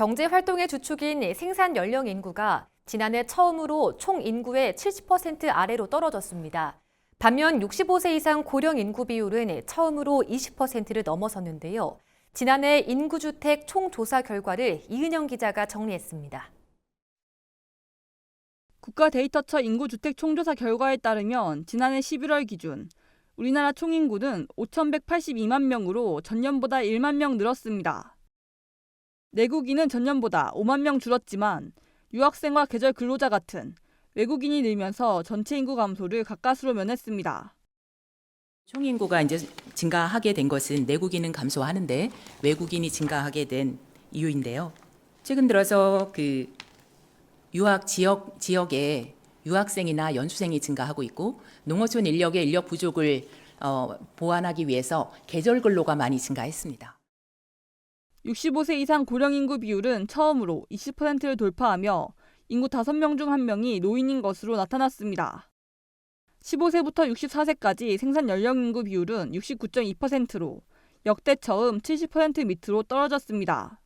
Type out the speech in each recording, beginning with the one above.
경제 활동의 주축인 생산 연령 인구가 지난해 처음으로 총 인구의 70% 아래로 떨어졌습니다. 반면 65세 이상 고령 인구 비율은 처음으로 20%를 넘어섰는데요. 지난해 인구주택 총조사 결과를 이은영 기자가 정리했습니다. 국가데이터처 인구주택 총조사 결과에 따르면 지난해 11월 기준 우리나라 총인구는 5,182만 명으로 전년보다 1만 명 늘었습니다. 내국인은 전년보다 5만 명 줄었지만 유학생과 계절 근로자 같은 외국인이 늘면서 전체 인구 감소를 가까스로 면했습니다. 총인구가 이제 증가하게 된 것은 내국인은 감소하는데 외국인이 증가하게 된 이유인데요. 최근 들어서 유학 지역에 유학생이나 연수생이 증가하고 있고 농어촌 인력의 인력 부족을 보완하기 위해서 계절 근로가 많이 증가했습니다. 65세 이상 고령 인구 비율은 처음으로 20%를 돌파하며 인구 5명 중 1명이 노인인 것으로 나타났습니다. 15세부터 64세까지 생산 연령 인구 비율은 69.2%로 역대 처음 70% 밑으로 떨어졌습니다.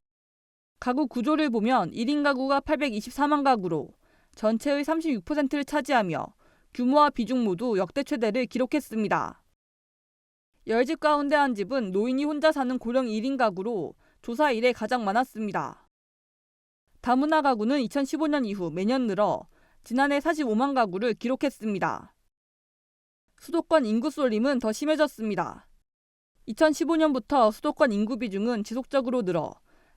가구 구조를 보면 1인 가구가 824만 가구로 전체의 36%를 차지하며 규모와 비중 모두 역대 최대를 기록했습니다. 10집 가운데 한 집은 노인이 혼자 사는 고령 1인 가구로 조사 이래 가장 많았습니다. 다문화 가구는 2015년 이후 매년 늘어 지난해 45만 가구를 기록했습니다. 수도권 인구 쏠림은 더 심해졌습니다. 2015년부터 수도권 인구 비중은 지속적으로 늘어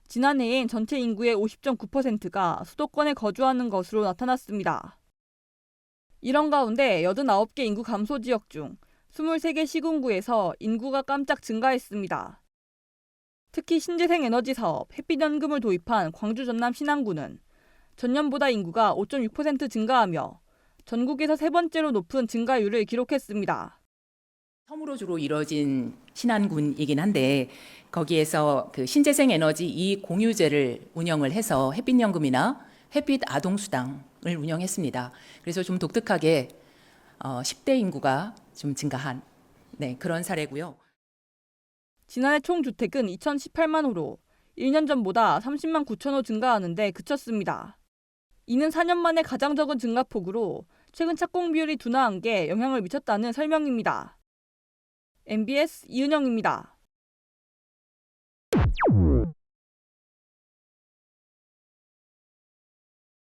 지난해엔 전체 인구의 50.9%가 수도권에 거주하는 것으로 나타났습니다. 이런 가운데 89개 인구 감소 지역 중 23개 시군구에서 인구가 깜짝 증가했습니다. 특히 신재생 에너지 사업 햇빛연금을 도입한 광주 전남 신안구는 전년보다 인구가 5.6% 증가하며 전국에서 세 번째로 높은 증가율을 기록했습니다. 섬으로 주로 이루어진 신안군이긴 한데 거기에서 신재생 에너지 이익 공유제를 운영을 해서 햇빛연금이나 햇빛 아동수당을 운영했습니다. 그래서 좀 독특하게 10대 인구가 좀 증가한 그런 사례고요. 지난해 총주택은 2,018만 호로 1년 전보다 30만 9천 호 증가하는데 그쳤습니다. 이는 4년 만에 가장 적은 증가폭으로 최근 착공 비율이 둔화한 게 영향을 미쳤다는 설명입니다. MBS 이은영입니다.